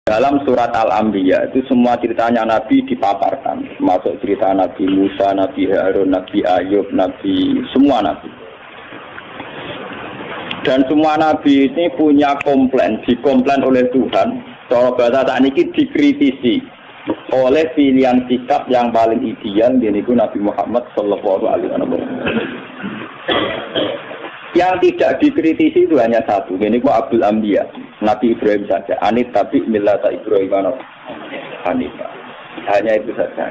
Dalam surat Al-Anbiya itu semua ceritanya Nabi dipaparkan, termasuk cerita Nabi Musa, Nabi Harun, Nabi Ayub, Nabi semua Nabi. Dan semua Nabi ini punya komplain, dikomplain oleh Tuhan. Cara bahasa saat ini dikritisi oleh pilihan sikap yang paling ideal, yaitu Nabi Muhammad Sallallahu Alaihi Wasallam. Yang tidak dikritisi itu hanya satu, yaitu Abdul Anbiya, Nabi Ibrahim saja. Anit tapi millata Ibrahim Hanifah. Hanya itu saja.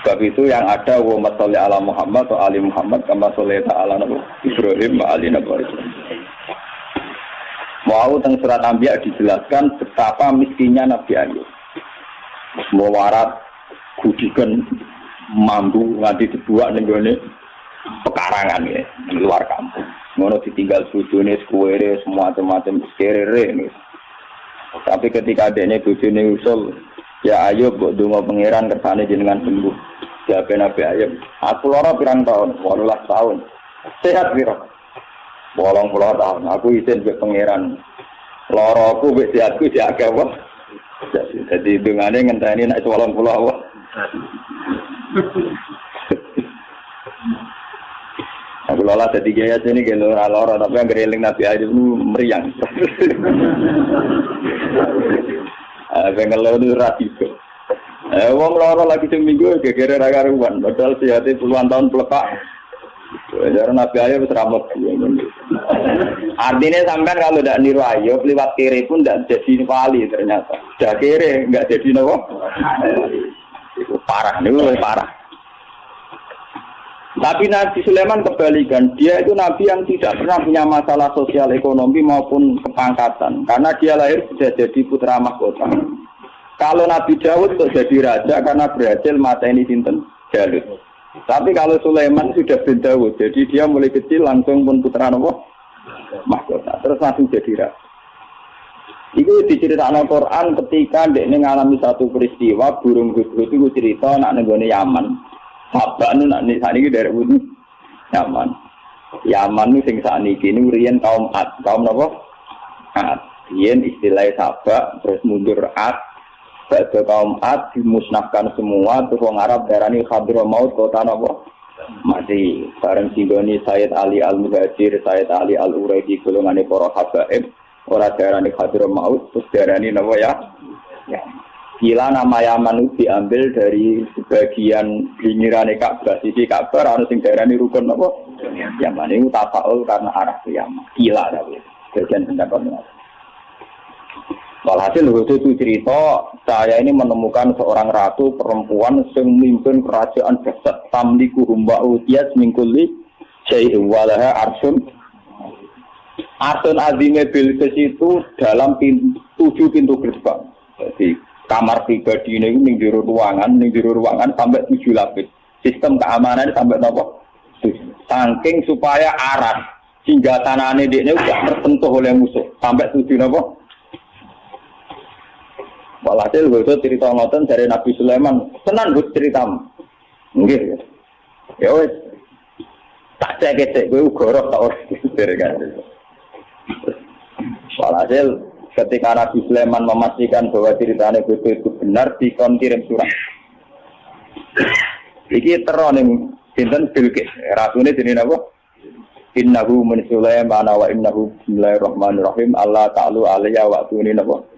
Sebab itu yang ada wa sholli ala Muhammad wa ali Muhammad kama shallaita ala Ibrahim wa ali Ibrahim. Mau teng surat Anbiya dijelaskan betapa miskinnya Nabi Ayub. Mewarat gudikan mambu nganti dibuat ning gone pekarangan ya, di luar kampung. Ngono ditinggal bojone sekuwere semua macam-macam serere nih. Tapi ketika adeknya bojone usul, ya Ayub mbok donga pangeran kersane jenengan sembuh. Jawabe Nabi Ayub, aku lara pirang tahun, 18 tahun. Sehat piro? 80 tahun. Aku izin mbek pangeran. Laraku mbek sehatku diake apa? Jadi dungane ngenteni nek 80 apa? Aku lola jadi gaya sini kalau lora tapi yang gereling Nabi Ayub itu meriang. Pengelola itu radiko. Wong lora lagi seminggu gegere ragaruan. Padahal sihatnya puluhan tahun pelepak. Jadi Nabi Ayub seramot. Artinya sampai kalau tidak niru Ayub lewat kiri pun tidak jadi wali ternyata. Dah kiri nggak jadi nopo. Itu parah, itu parah. Tapi Nabi Sulaiman kebalikan, dia itu Nabi yang tidak pernah punya masalah sosial ekonomi maupun kepangkatan, karena dia lahir sudah jadi putra mahkota. Kalau Nabi Daud kok jadi raja karena berhasil mateni sinten Jalut. Tapi kalau Sulaiman sudah bin Daud, jadi dia mulai kecil langsung pun putra mahkota, terus langsung jadi raja. Itu diceritakan Al-Quran ketika dia mengalami satu peristiwa burung hudhud itu cerita nak nenggone Yaman. Sabak nu nak sakniki dari wudu Yaman. Yaman nu sing sakniki niku riyen kaum Ad. Kaum napa? Ad. Riyen istilah Sabak terus mundur Ad. Badhe kaum Ad dimusnahkan semua terus wong Arab darani Hadramaut kota napa? Mati. Bareng singgoni Sayyid Ali Al-Muhajir, Sayyid Ali Al-Uraidi golongane para habaib ora darani Hadramaut terus darani napa ya? Ya. Gila nama Yaman itu diambil dari sebagian pinggirannya Ka'bah. Sisi Ka'bah harus yang daerah rukun apa? Yaman itu tafaul karena arah ke Yaman. Gila tapi bagian pendapatnya. Walhasil itu cerita saya ini menemukan seorang ratu perempuan yang memimpin kerajaan besar tamliku humba'u tiyas mingkuli syai'in walaha arsun. Arsun azime Bilqis itu dalam 7 pintu gerbang. Jadi kamar pribadi ini ning jero ruangan sampai 7 lapis. Sistem keamanan sampai nopo? Saking supaya arat hingga tanahane dekne tidak tersentuh oleh musuh sampai 7 nopo? Walhasil itu cerita ngoten dari Nabi Sulaiman, tenan Gus ceritamu. Nggih. Ya wis. Tak cek-cek kowe ugoro tak ora kan. Walhasil ketika Nabi Sulaiman memastikan bahwa ceritanya itu benar, dikon kirim surat. Iki teron yang sinten Bilqis. Rasune jenenge napa? Innahu min Sulaiman wa innahu bismillahirrahmanirrahim. Allah ta'ala alayya wa tuni napa?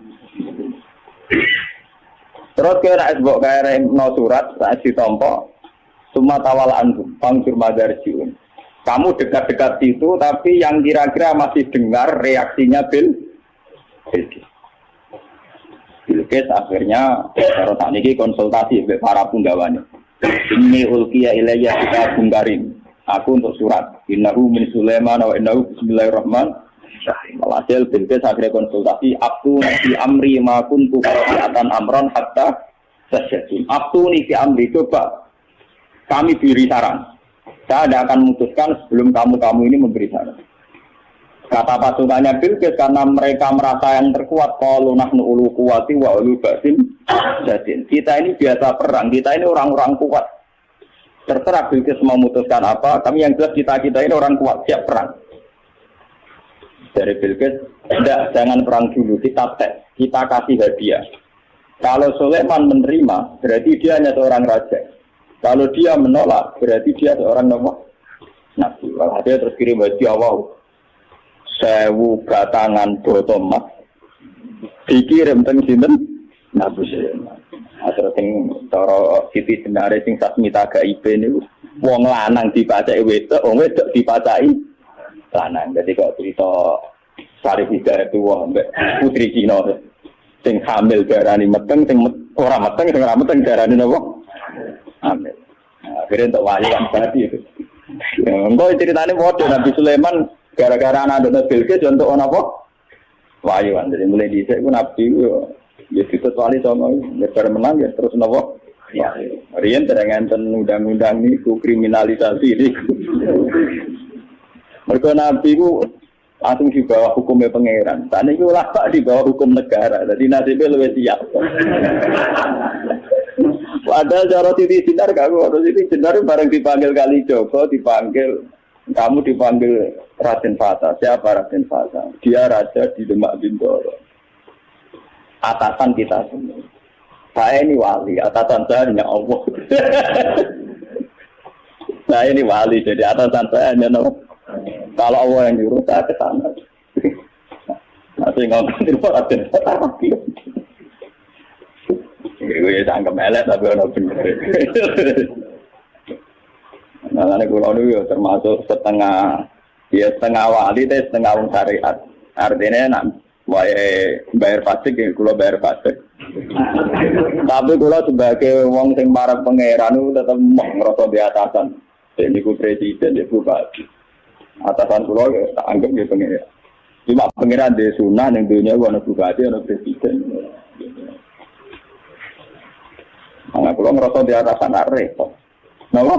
Terus kira esbok kaya no surat saat ditompo summa tawala anhum pangkur madarjiun. Kamu dekat-dekat situ tapi yang kira-kira masih dengar reaksinya Bilqis akhirnya kalau tak niki konsultasi dengan para punggawane. Ini ulqiya ilayya kitabun karim. Aku untuk surat. Innahu min Sulaiman wa innahu bismillahirrahmanirrahim. Walhasil Bilqis akhirnya konsultasi. Aku fi amri ma kuntu qati'atan amran hatta tasyadun. Aku ni fi amri, coba kami beri saran. Saya tidak akan memutuskan sebelum kamu ini memberi saran. Kata pasukannya Bilqis karena mereka merasa yang terkuat, qalu nahnu ulu quwwati wa ulu ba'sin jadin. Kita ini biasa perang, kita ini orang-orang kuat. Terserah Bilqis memutuskan apa, kami yang jelas kita ini orang kuat, siap perang. Dari Bilqis, tidak, jangan perang dulu, kita tes, kita kasih hadiah. Kalau Sulaiman menerima, berarti dia hanya seorang raja. Kalau dia menolak, berarti dia seorang nabi. Dia terus kirim hadiah, wow, 1000 batangan botol emas dikirim teng sinten Nabi Sulaiman. Terus sing cara Siti Jenare sing Sasmita Gaibe niku wong lanang dipacaki wedok, wong wedok dipacaki lanang. Jadi kok cerita Sari Hidayah itu mbek putri Cina sing hamil darani meteng, sing ora meteng, sing ora meteng darani napa? Hamil. Akhirnya untuk wali kan berarti itu. Engko ceritane model Nabi Sulaiman gara-gara anak Bilqis untuk apa? Wayuan. Jadi mulai dhisik ku Nabi ya ditut wali sama lebar menang ya terus napa? Ya. Riyen terang enten undang-undang niku kriminalisasi niku. Mergo Nabi ku langsung di bawah hukumnya pangeran. Tadi itu ulama di bawah hukum negara. Jadi nasibnya lebih siap. Padahal cara Siti Jenar kamu, Siti Jenar bareng dipanggil Kali Joko, kamu dipanggil Raden Fata. Siapa Raden Fata? Dia raja di Demak Bintoro. Atasan kita semua. Saya ini wali, atasan saya hanya Allah. Saya ini wali, jadi atasan saya hanya Allah. Kalau Allah yang nyuruh saya ke sana. Masih ngomong di luar Raden Fata lagi. Gue sangka melek tapi orang bener. Nah, ini kulo itu termasuk setengah wali, setengah wong syariat. Artinya nak bayar pajak, kulo bayar pajak. Tapi kulo sebagai wong sing para pangeran itu tetap ngerasa di atasan. Jadi ku presiden, jadi bupati. Atasan kulo tak anggap dia pangeran. Cuma pangeran di sunah yang dunia gua anak bupati, anak presiden. Anak kulo ngerasa di atasan repot. Kenapa?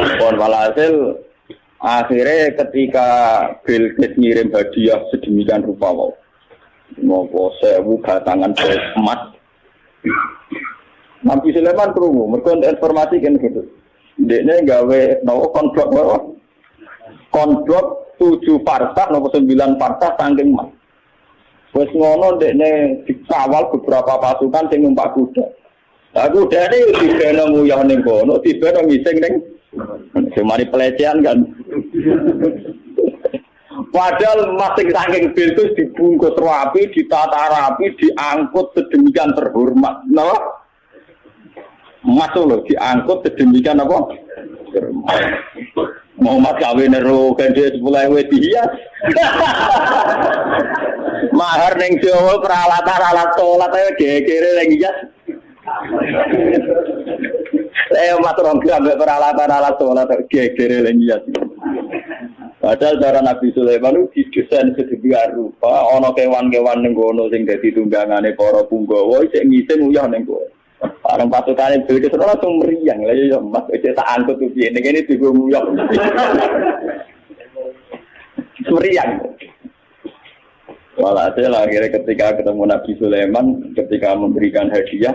Walhasil akhirnya ketika Bilqis ngirim hadiah sedemikian rupa mau 1000 batangan emas, Nabi Sulaiman krungu mergo informasi kan gitu. Dekne gawe konblok 7 parsah nopo 9 parsah saking emas. Wes ngono dekne dikawal beberapa pasukan sing numpak kuda. Aku dari tiba nemu yang nengkono, tiba nemu ngising neng, cuma pelecehan kan. Padahal masing saking Bilqis dibungkus rapi, ditata rapi, diangkut sedemikian terhormat. Nah, masuk loh, diangkut sedemikian apa? Mau mas kawin nero kan dia 10.000 dihias. Mahar neng Jawa peralatan alat sholat aja gegere lagi ya. Saya matur nggih peralatan alat sholat gegere lagi ya. Padahal cara Nabi Sulaiman itu didesain sedemikian rupa, ana kewan-kewan ning kono sing dadi tunggangane para punggawa isih ngising uyah ning kono. Bareng pasukane Bilqis langsung meriang. Lah ya Mas iki tak angkut piye ning kene diguyok. Meriang. Walhasil akhirnya ketika ketemu Nabi Sulaiman, ketika memberikan hadiah,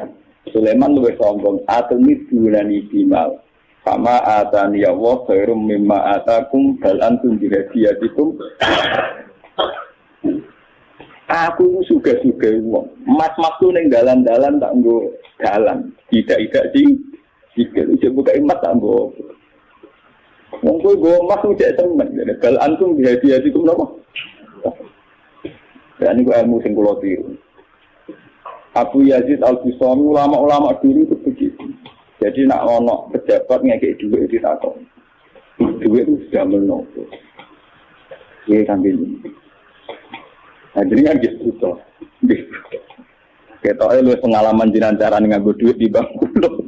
Sulaiman lebih sombong. Atuni bulani bimal, sama atani Allah khairum mimma atakum bal antum bihadiyatikum. Aku suga-suga wong. Mas-mas tu ning dalan-dalan tak nggo dalan. Tidak sih. Jika lu buka emas tak nggo. Wong kowe nggo emas ku cek seneng. Bal antum bihadiyatikum napa? Dan ini ilmu sing kula tiru. Abu Yazid Al-Bustami ulama-ulama dulu itu begitu. Jadi nak ono pejabat ngekek duit ditakon. Duit itu sudah menopo. Iya sambil ini. Nah jadi kan gitu toh. Kita lu pengalaman jinan cara nganggo duit di bangku loh.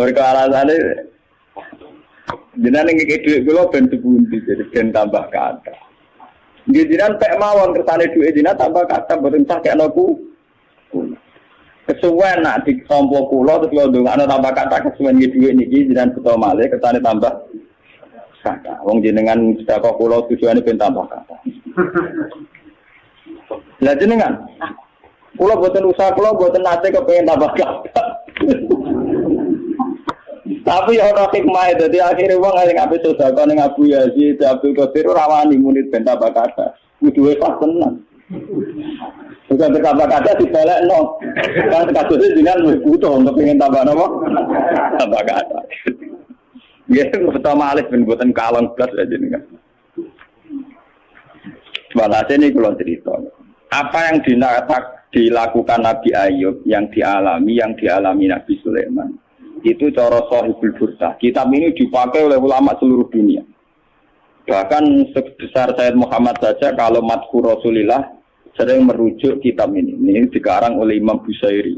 Mereka alasannya jinan ngekek duit kula ben sepundi jadi ben tambah kata. Jinan pek mawon kersane duit jinan tambah kata boten sakek aku. Kesuwen nak ditompo kula terus lho ndongakno tambah kata kesuwen duit niki jinan beto malih kersane tambah kata. Wong jenengan sedekah kula tujuane ben tambah kata. Lah jenengan kula boten usaha kula boten nate kepengin tambah kata. Tapi ya ora hikmah dadi akhire wong sing ape sedekah ning Abu Yazid, Abdul Qadir rawani murid ben tambah kata. Kudu pas tenan. Bukan berkata kata dibalekno. Kan kasusnya jenengan wis butuh untuk pengen tambah napa? Tambah kata. Nggih, pertama alih ben boten kalong blas aja jenengan. Walhasil ini kalau cerita, apa yang dilakukan Nabi Ayub, yang dialami Nabi Sulaiman, itu cara Shahihul Burdah. Kitab ini dipakai oleh ulama seluruh dunia. Bahkan sebesar Sayyid Muhammad saja, kalau Madhur Rasulillah sering merujuk kitab ini. Ini dikarang oleh Imam Busairi.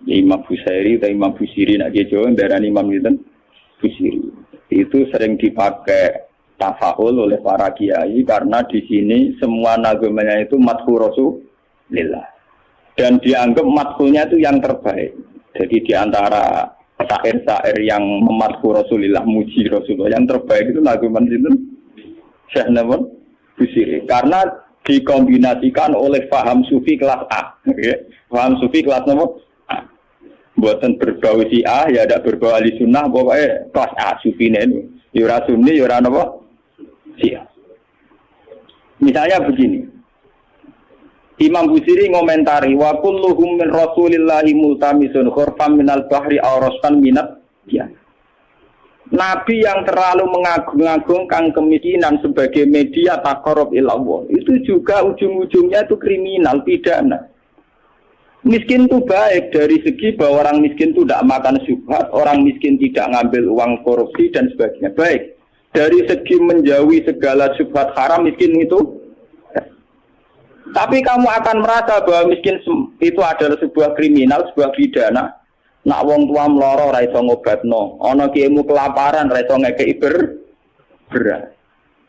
Imam Busairi atau Imam Busiri, nak Jawa, darah Imam Busiri. Itu sering dipakai tafahul oleh para kiai karena di sini semua nagamanya itu madhur Rasulillah dan dianggap madhulnya itu yang terbaik. Jadi di antara syair-syair yang memadhur Rasulillah, muji Rasulullah, yang terbaik itu nagaman itu Syekh Nawawi Busiri karena dikombinasikan oleh paham sufi kelas A. Paham sufi kelas nomor A. Buatan berbau si A ya ada berbau ahli sunnah pokoknya kelas A sufi ini. Yura sunni yura napa? Siap. Misalnya begini. Imam Busiri ngomentari wa kulluhum min Rasulillahi multamisun khurfam minal bahri aw rastan minat ya. Nabi yang terlalu mengagung-agungkan kemiskinan sebagai media taqarrub ila Allah itu juga ujung-ujungnya itu kriminal pidana. Miskin itu baik dari segi bahwa orang miskin itu tidak makan syubhat, orang miskin tidak ngambil uang korupsi dan sebagainya. Baik. Dari segi menjauhi segala syubhat haram miskin itu. Tapi kamu akan merasa bahwa miskin itu adalah sebuah kriminal, sebuah pidana. Nak wong tua mloro ra iso ngobatno, ana kiaimu kelaparan ra iso ngekeki beras.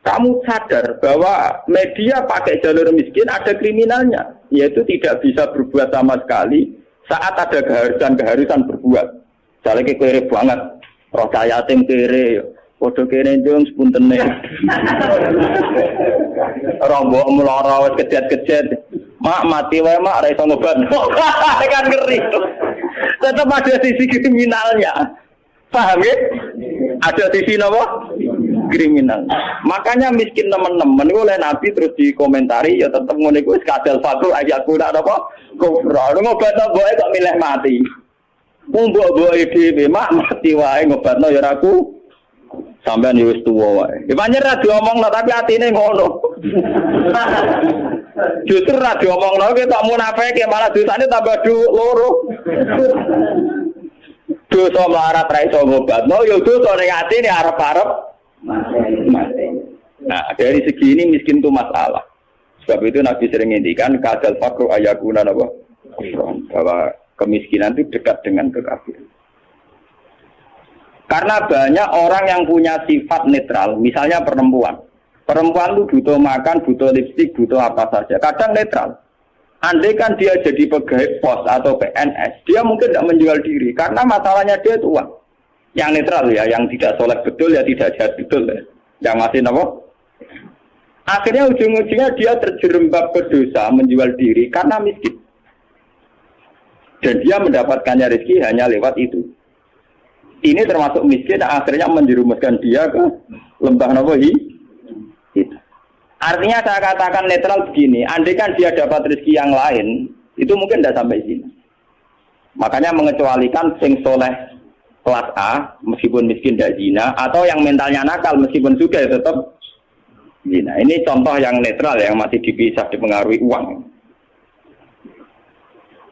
Kamu sadar bahwa media pakai jalur miskin ada kriminalnya, yaitu tidak bisa berbuat sama sekali saat ada keharusan berbuat. Misalnya kere banget, roh yatim kere, podo kere jeng sepuntene. Rombok meloro wis kejet-kejet. Mak mati wae mak ra iso ngobatno. Kan ngeri. Tetap ada sisi kriminalnya. Paham ya? Ada sisi apa? Kriminal. Makanya miskin teman-teman oleh Nabi terus dikomentari ya tetap ngono iku wis kadal fakul ayat kuna apa? Kufra. Ngobatno boe kok milih mati. Wong mbok-mboke dhewe mak mati wae ngobatno ya aku. Sampeyan wis tuwa wae. Ya pancen ra diomongno tapi atine ngono. Justru ra diomongno ki tak munafike malah dosane tambah loro. Dosa melarat ra iso ngobatno ya dosa ning atine arep-arep mati. Nah, dari segi ini miskin itu masalah. Sebab itu Nabi sering ngendikan kadal faqru ayakuna apa? Bahwa kemiskinan itu dekat dengan kekafiran. Karena banyak orang yang punya sifat netral, misalnya perempuan. Perempuan itu butuh makan, butuh lipstik, butuh apa saja. Kadang netral. Andai kan dia jadi pegawai pos atau PNS, dia mungkin tidak menjual diri. Karena masalahnya dia itu uang. Yang netral ya, yang tidak soleh betul ya tidak jahat betul ya. Yang masih apa? Akhirnya ujung-ujungnya dia terjerembab ke dosa menjual diri karena miskin. Dan dia mendapatkannya rezeki hanya lewat itu. Ini termasuk miskin akhirnya menjerumuskan dia ke lembah nawahi. Itu. Artinya saya katakan netral begini, andai kan dia dapat rezeki yang lain, itu mungkin tidak sampai sini. Makanya mengecualikan sing soleh kelas A, meskipun miskin tidak zina, atau yang mentalnya nakal meskipun juga ya tetap zina. Ini contoh yang netral yang masih dipisah dipengaruhi uang.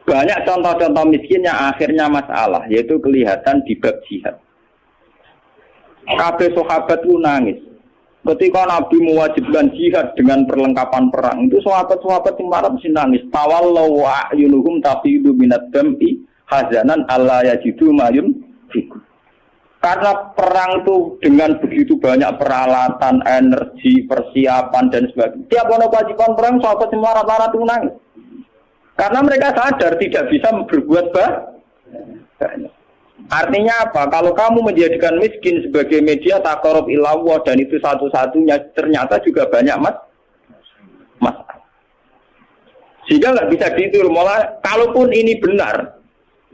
Banyak contoh-contoh miskin yang akhirnya masalah, yaitu kelihatan di bab jihad. Kabeh sahabat itu nangis. Ketika Nabi mewajibkan jihad dengan perlengkapan perang, itu sahabat-sahabat yang marah mesti nangis. Tawallahu a'yunuhum tafidu minad dam'i hazanan alla yajidu mayun fikum. Karena perang itu dengan begitu banyak peralatan, energi, persiapan dan sebagainya. Tiap ono kewajiban perang sahabat yang marah-marah itu nangis. Karena mereka sadar tidak bisa berbuat banyak. Artinya apa? Kalau kamu menjadikan miskin sebagai media taqarrub ila Allah dan itu satu-satunya, ternyata juga banyak masalah. Sehingga nggak bisa ditur. Malah kalaupun ini benar,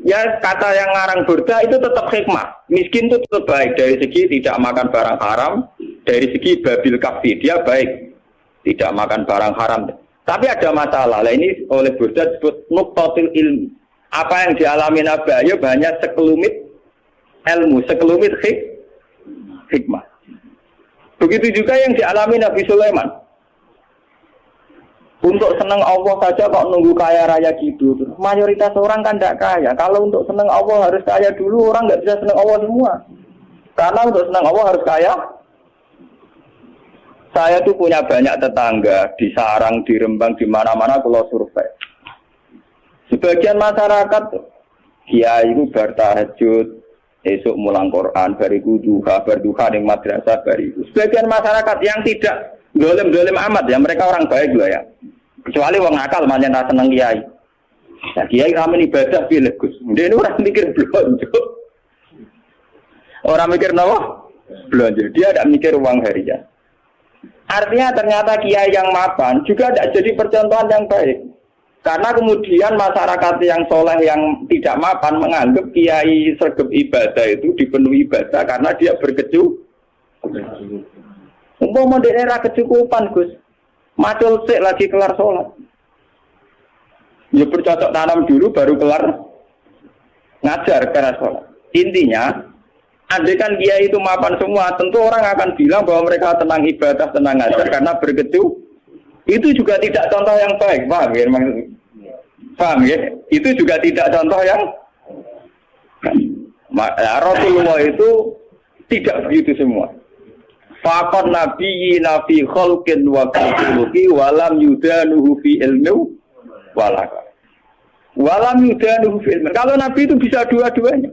Ya kata yang ngarang Burda itu tetap hikmah. Miskin itu tetap baik dari segi tidak makan barang haram, dari segi babil kafi dia baik, tidak makan barang haram. Tapi ada masalah. Lah ini oleh Burda disebut nuqtatil ilmi. Apa yang dialami Nabi Ayub hanya sekelumit ilmu, sekelumit hikmah. Begitu juga yang dialami Nabi Sulaiman. Untuk senang Allah saja kok nunggu kaya raya gitu. Mayoritas orang kan tidak kaya. Kalau untuk senang Allah harus kaya dulu, orang nggak bisa senang Allah semua. Karena untuk senang Allah harus kaya. Saya tuh punya banyak tetangga di Sarang, di Rembang, di mana-mana kalau survei. Sebagian masyarakat, kiai itu bertahajud, esok mulang Quran, bariku duha, berduha di madrasah, bariku. Sebagian masyarakat yang tidak dolim-dolim amat ya, mereka orang baik loh ya. Kecuali wong nakal manjen ra seneng kiai. Nah, kiai ramen ibadah pilih Gus. Dia ini orang mikir belanja. Orang mikir napa? Belanja. Dia tidak mikir uang harian. Artinya ternyata kiai yang mapan juga tidak jadi percontohan yang baik. Karena kemudian masyarakat yang soleh yang tidak mapan menganggap kiai sergap ibadah itu dipenuhi ibadah karena dia berkecukupan. Umpama daerah kecukupan Gus, macul sik lagi kelar sholat. Ya bercocok tanam dulu baru kelar ngajar kelar sholat. Intinya, andai kan kiai itu mapan semua, tentu orang akan bilang bahwa mereka tenang ibadah, tenang ngajar karena berkecukupan. Itu juga tidak contoh yang baik, paham ya? Paham ya? Itu juga tidak contoh yang Rasulullah itu tidak begitu semua. Faqad nabiyyi nabi khalqin wa khuluqi walam yudanuhu fi ilmi walaka. Walam yudanuhu fi ilmi. Kalau nabi itu bisa dua-duanya.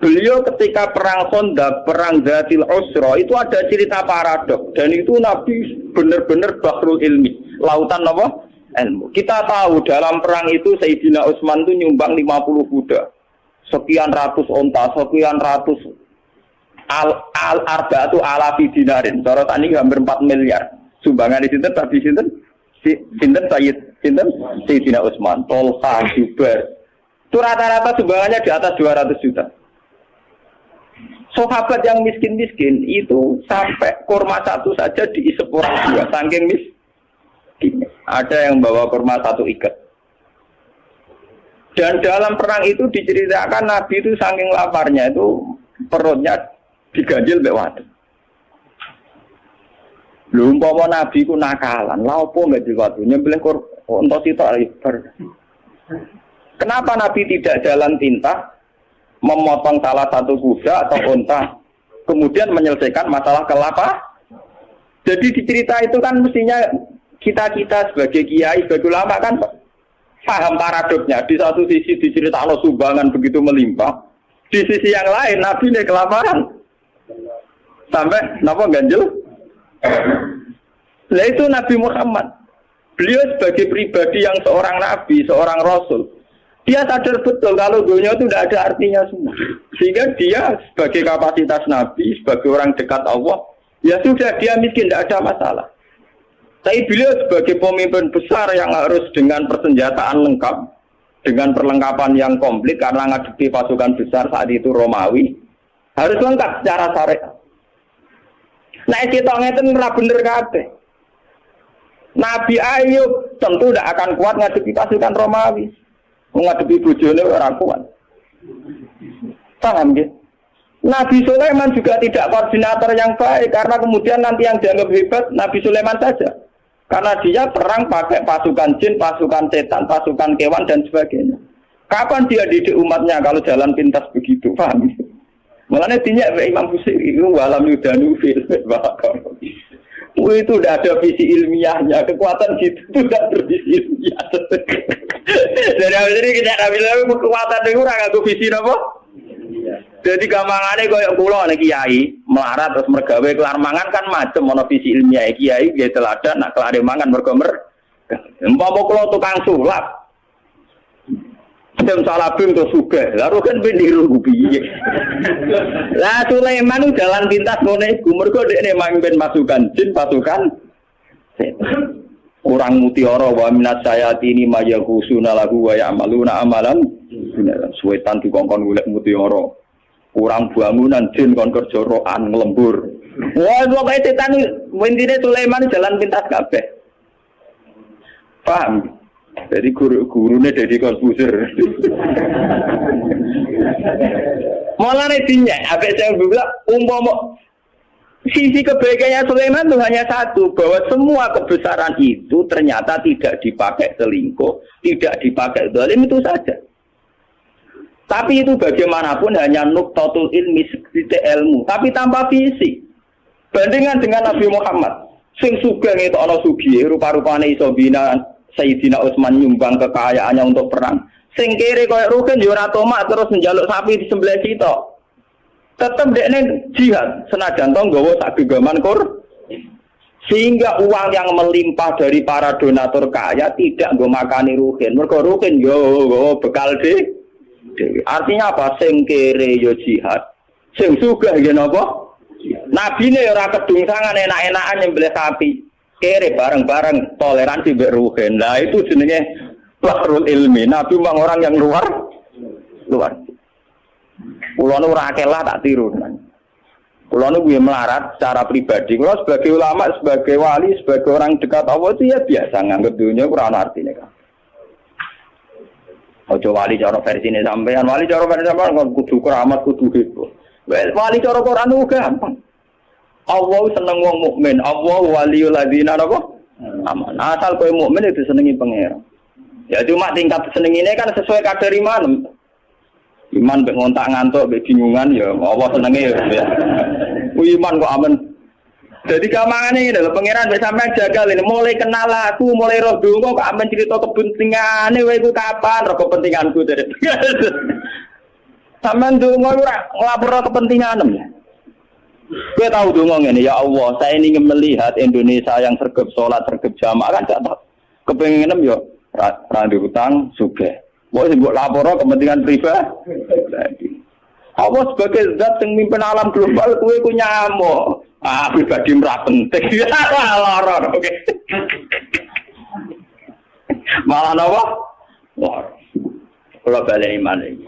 Beliau ketika perang Khandaq, perang Dzatil Usra itu ada cerita paradok dan itu nabi benar-benar bahrul ilmi, lautan apa? Ilmu. Kita tahu dalam perang itu Sayyidina Utsman itu nyumbang 50 kuda. Sekian ratus onta, sekian ratus al-arba'atu alafi dinarin. Cara tani hampir 4 miliar. Sumbangan di sinten tapi sinten Sayyidina Utsman, Tolha, Zubair. Itu rata-rata sumbangannya di atas 200 juta. Sahabat yang miskin-miskin itu sampai kurma satu saja diisep orang dua, saking miskin. Ada yang bawa kurma satu ikat. Dan dalam perang itu diceritakan Nabi itu saking laparnya itu perutnya diganjil mbek wadon. Lho umpama Nabi ku nakalan, lha opo mbek wadon nyembelih unta sitok ibar. Kenapa Nabi tidak jalan tinta memotong salah satu kuda atau unta kemudian menyelesaikan masalah kelapa? Jadi dicerita itu kan mestinya kita sebagai kiai, sebagai ulama kan paham paradoknya. Di satu sisi diceritakan sumbangan begitu melimpah, di sisi yang lain Nabi ini kelaparan. Sampai napa ganjel? Nah itu Nabi Muhammad. Beliau sebagai pribadi yang seorang nabi, seorang rasul, dia sadar betul kalau dunia itu tidak ada artinya semua. Sehingga dia sebagai kapasitas nabi, sebagai orang dekat Allah, ya sudah dia miskin, tidak ada masalah. Tapi beliau sebagai pemimpin besar yang harus dengan persenjataan lengkap, dengan perlengkapan yang komplit karena ngadepi pasukan besar saat itu Romawi, harus lengkap secara syariat. Nah, kita ngeten ora bener kabeh. Nabi Ayub tentu tidak akan kuat ngadepi pasukan Romawi. Ngadepi bojone ora kuat. Paham ya? Nabi Sulaiman juga tidak koordinator yang baik karena kemudian nanti yang dianggap hebat Nabi Sulaiman saja. Karena dia perang pakai pasukan jin, pasukan setan, pasukan kewan dan sebagainya. Kapan dia didik umatnya kalau jalan pintas begitu? Paham? Makanya dinyak Imam Busiri itu walam yudanu fil bakar. Itu tidak ada visi ilmiahnya, kekuatan gitu tidak bervisi ilmiah. Dari awal ini kita bilang kekuatan itu orang aku visi apa? Jadi gampangane koyo kula nek kiai melarat terus mergawe kelar mangan kan macem ana visi ilmiah kiai nggih teladan nak kelar mangan mergo umpama kula tukang sulap jam salabim to sugih lha kan peniru piye lah Sulaiman jalan pintas ngene iku mergo dekne mamimpin pasukan jin pasukan Orang mutiara wa minat sayatini mayaghusuna lahu wa ya'maluna amalan suwetan dikongkon golek mutiara. Orang bangunan jin kon kerja rokan nglembur. Wah, pokoke setan intine Sulaiman jalan pintas kabeh. Paham? Jadi gurune Deddy Corbuzier. Mulane dinyak, abek saya bilang umpama sisi kebaikannya Sulaiman itu hanya satu, bahwa semua kebesaran itu ternyata tidak dipakai selingkuh, tidak dipakai zalim, itu saja. Tapi itu bagaimanapun hanya nuktatul ilmi, titik ilmu, tapi tanpa visi. Bandingan dengan Nabi Muhammad, sing sugeng itu ana sugih, rupa-rupane iso bina Sayyidina Utsman nyumbang kekayaannya untuk perang. Sing kere koyo Rukin yo ora tomak terus njaluk sapi di sebelah kita. Tetep dekne jihad senajan to nggawa sak gegaman kur. Sehingga uang yang melimpah dari para donatur kaya tidak nggo makani Rukin. Mergo Rukin yo bekal de. Artinya apa? Sing kere yo jihad. Sing sugih yen apa? Nabine ora kedungsangan enak-enakan nyembelih sapi. Kere bareng-bareng toleransi mbek Ruhin. Lah itu jenenge Bahrul Ilmi. Nabi memang orang yang luar. Kulo nu ora akelah tak tiru. Kulo nu gue melarat secara pribadi. Kulo sebagai ulama, sebagai wali, sebagai orang dekat Allah itu ya biasa nganggep dunia ora ana artine kan. Ojo wali cara versine sampean, wali cara versine sampean kudu keramat, kudu hebat. Wali cara Quran itu gampang. Allah seneng wong mukmin, Allah waliyul ladzina apa? Aman. Asal kowe mukmin itu senengi pangeran. Ya cuma tingkat seneng ini kan sesuai kadar iman. Iman mbek ngontak ngantuk mbek bingungan ya Allah senenge ya. Iman kok aman. Jadi kamangane ngene lho pangeran mbek sampean jagal ini mulai kenal aku, mulai roh donga kok amen cerita kepentingane kowe iku kapan roh kepentinganku dari. Sampeyan donga ora nglapor kepentinganem. Gue tahu dong ini ya Allah, saya ingin melihat Indonesia yang sergap sholat, sergap jamaah kan tak kepengenem yo randu utang suge. Mau sebut lapor kepentingan pribadi. Allah sebagai zat yang mimpin alam global, gue punya amo. Pribadi merah penting. Loror, oke. Malah apa? Loror. Kalau balik iman ini.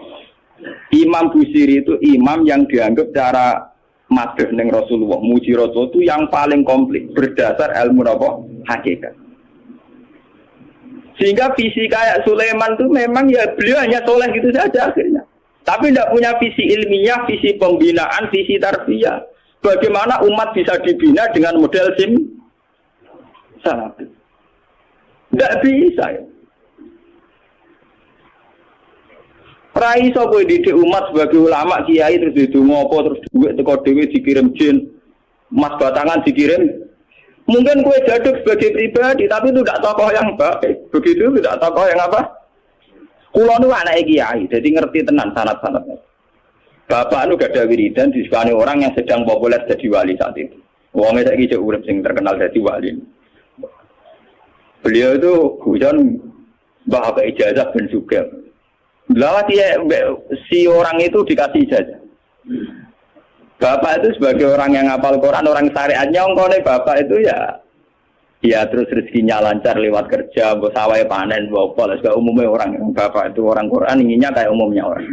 Imam Busiri itu imam yang dianggap cara madheh ning Rasulullah, muji Rasul itu yang paling komplit berdasar ilmu apa? Hakikat. Sehingga visi kayak Sulaiman itu memang ya beliau hanya soleh gitu saja akhirnya. Tapi tidak punya visi ilmiah, visi pembinaan, visi tarbiyah. Bagaimana umat bisa dibina dengan model salafis? Tidak bisa ya. Rai iso kowe didik umat sebagai ulama kiai terus didonga apa terus duit teko dhewe dikirim jin. Mas batangan dikirim. Mungkin kowe jaduk sebagai pribadi tapi itu tidak tokoh yang baik. Begitu tidak tokoh yang apa? Kula nu anake kiai, jadi ngerti tenan sanad-sanadnya. Bapak nu gak ada wiridan disukani orang yang sedang populer jadi wali saat itu. Wong saiki cek urip sing terkenal jadi wali. Beliau itu guyon bahwa ijazah ben sugih. Lawat ya, si orang itu dikasih ijazah. Bapak itu sebagai orang yang hafal Quran, orang syariatnya, ongkone bapak itu ya terus rezekinya lancar lewat kerja, sawai panen, bopol. Segala umumnya orang yang bapak itu orang Quran inginnya kayak umumnya orang.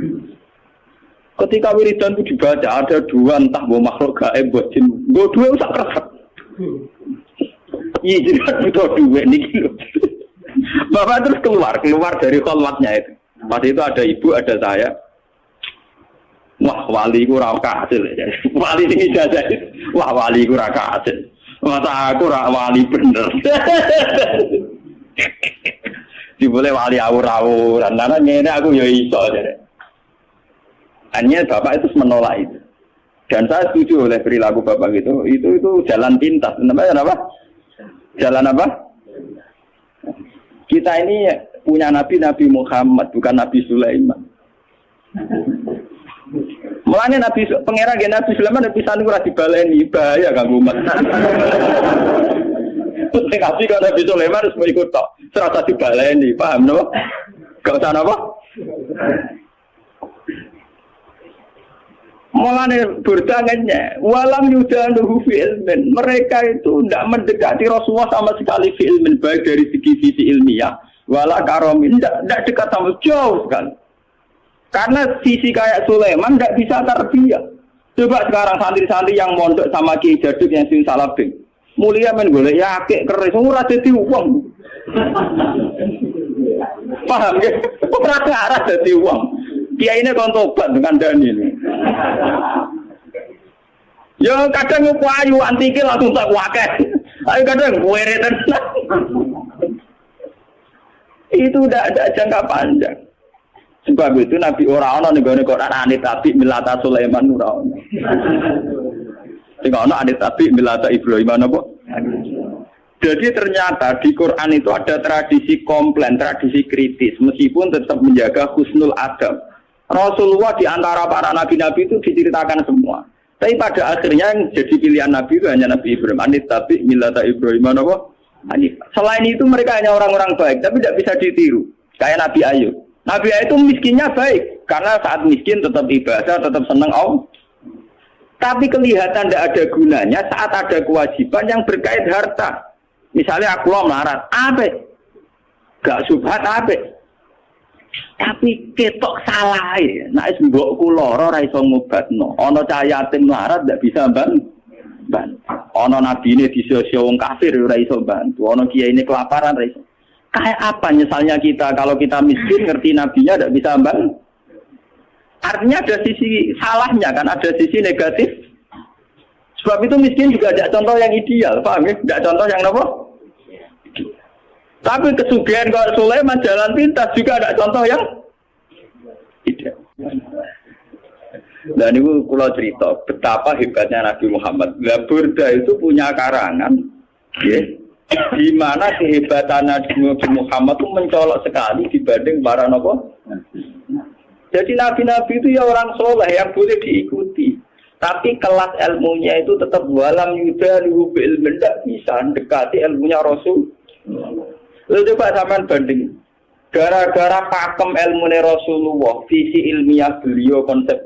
Ketika wiridan itu dibaca ada dua entah bawa makhluk gaib buat jin, gue dua usah keresek. Iya jadi butuh dua nih. Bapak terus keluar dari kholwatnya itu. Pas itu ada ibu, ada saya. Wah, wali ku ra kasil ya. Wali sing ijazah. Wah, wali ku ra kasil. Masa aku ra wali bener. Dibole wali awur-awuran. Nana ngene aku ya iso jare. Hanya bapak itu menolak itu. Dan saya setuju oleh perilaku bapak itu. Itu jalan pintas. Namanya apa? Jalan apa? Kita ini punya Nabi Muhammad, bukan Nabi Sulaiman. Mulanya Nabi pangeran gen Nabi Sulaiman Nabi Sanu ora dibaleni, bahaya kanggo umat. Nabi kalau Nabi Sulaiman harus ikut tok, serasa dibaleni, paham napa? Gak usah napa? Mulane berdangannya, walam yudanuhu fi ilmin. Mereka itu tidak mendekati Rasulullah sama sekali fi ilmin, baik dari segi visi ilmiah, wala karomin, tidak dekat sama jauh sekali. Karena visi kayak Sulaiman tidak bisa tarbiyah. Coba sekarang santri-santri yang mondok sama Kiai Jaduk yang sing salabing, mulia men golek yakik keris, ora dadi wong. Paham ya? Ora arah dadi wong. Kiai ini kon tobat dengan Daniel. Ya kadang payu antike langsung tak wakeh. Ayo kadang were tenan. Itu udah ada jangka panjang. Sebab itu Nabi ora ana ning gone Quran anit tapi milata Sulaiman ora ana. Sing ana anit tapi milata Ibrahim apa? Jadi ternyata di Quran itu ada tradisi komplain, tradisi kritis meskipun tetap menjaga husnul adab. Rasulullah di antara para nabi-nabi itu diceritakan semua. Tapi pada akhirnya yang jadi pilihan nabi itu hanya Nabi Ibrahim. Anit tapi milata Ibrahim apa? Anit. Selain itu mereka hanya orang-orang baik, tapi tidak bisa ditiru. Kayak Nabi Ayub. Nabi Ayub itu miskinnya baik, karena saat miskin tetap ibadah, tetap senang Allah. Tapi kelihatan tidak ada gunanya saat ada kewajiban yang berkait harta. Misalnya aku melarat, apa? Gak subhat apa? Tapi ketok salah ya. Nek mbokku lara ora iso ngobatno. Ana cah yatim melarat ndak bisa bantu. Ana nabine disio-sio wong kafir ora iso bantu. Ana kiyaine kelaparan ora iso. Kayak apa nyesalnya kita kalau kita miskin ngerti nabinya ndak bisa bantu. Artinya ada sisi salahnya kan, ada sisi negatif. Sebab itu miskin juga ada contoh yang ideal, paham ya? Tidak contoh yang apa? Tapi kesugihan kalau Sulaiman jalan pintas juga ada contoh yang tidak. Dan itu kalau cerita betapa hebatnya Nabi Muhammad. Burda itu punya karangan, ya, di mana kehebatan Nabi Muhammad itu mencolok sekali dibanding para nabi. Jadi nabi-nabi itu ya orang soleh yang boleh diikuti. Tapi kelas ilmunya itu tetap walam yuda bil tidak bisa mendekati ilmunya Rasul. Lalu coba sampean banding. Gara-gara pakem ilmunya Rasulullah, visi ilmiah beliau, konsep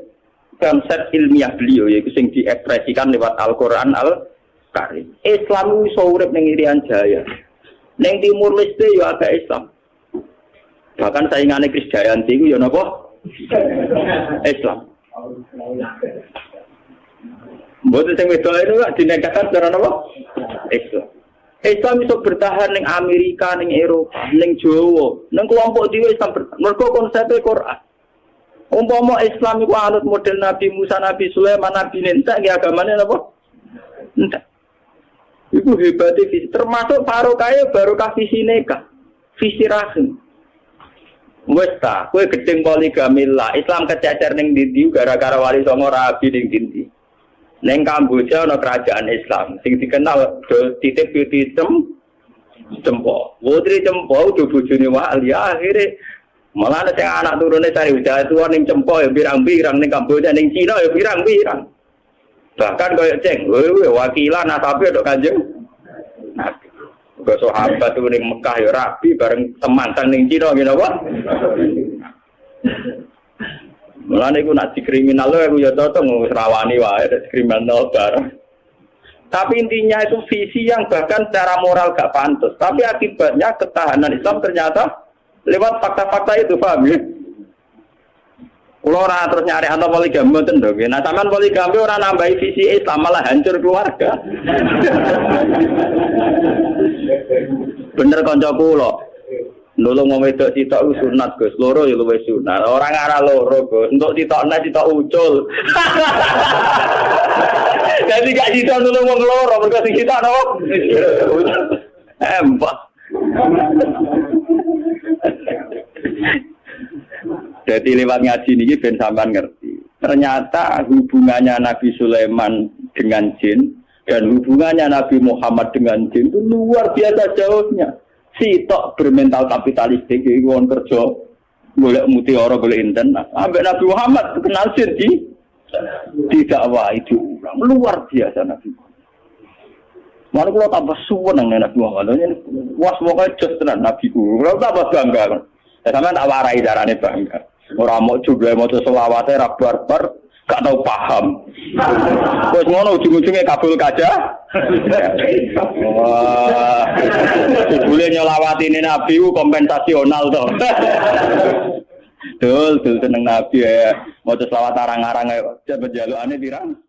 ilmiah beliau yaitu yang diekspresikan lewat Al-Qur'an Al-Karim. Islam iso urip ning Irian Jaya. Ning Timur Leste yo ada Islam. Bahkan saingane Krisdayanti iku yo napa? Islam. Mboten sing wedok itu dinegasikan cara napa? Islam. Islam bisa bertahan ning Amerika, ning Eropa, ning Jawa, ning kelompok dhewe Islam mergo konsepnya Quran. Umpama Islam iku anut model Nabi Musa, Nabi Sulaiman, Nabi Ninta, nggih agamane napa? Entek. Iku hebate visi, termasuk barokah barokah visi nikah, visi rahim. Wes ta, kowe gedeng poligami lah, Islam kececer ning ndi gara-gara wali songo rabi ning ndi. Neng Kamboja ana kerajaan Islam sing dikenal titip Cempo. Putri Cempo do bojone wali akhire malah ana sing anak turune cari udah tuwa ning Cempo ya pirang-pirang ning Kamboja ning Cina ya pirang-pirang. Bahkan koyo ceng, wakilan asape tok Kanjeng Nabi. Kok sahabat ning Mekah ya rabi bareng temantan ning Cina ngene apa? Mulane iku nak dikriminal aku ya cocok ngrawani wae kriminal bareng. Tapi intinya itu visi yang bahkan secara moral gak pantas. Tapi akibatnya ketahanan Islam ternyata lewat fakta-fakta itu, paham ya? Kalau orang terus nyari atau poligami mboten dong. Nah, sampean poligami orang nambahi visi Islam malah hancur keluarga. Bener kanca kula. Nulung wong wedok sitok sunat Gus, loro ya luwih sunat. Ora ngarah loro Gus, entuk sitokne sitok ucul. Jadi gak sitok nulung wong loro, mergo sing sitok apa? Empah. Jadi lewat ngaji niki ben sampean ngerti. Ternyata hubungannya Nabi Sulaiman dengan jin dan hubungannya Nabi Muhammad dengan jin itu luar biasa jauhnya. Sitok bermental kapitalistik iki wong kerja golek mutiara golek inten ambek Nabi Muhammad kenal jin di dakwah itu luar biasa Nabi. Mana kula tambah suwen nang Nabi Muhammad. Wah semoga jos tenan Nabi ku. Kula tambah bangga. Sampeyan tak warai carane bangga. Ora mau juga maca selawate ra barbar gak tahu paham. Terus ngono ujung-ujungnya kabul kaja. Wah, boleh nyolawati ini Nabi kompensasional toh. Dul seneng Nabi ya. Mau selawat arang-arang ya. Jabat jalukane pirang.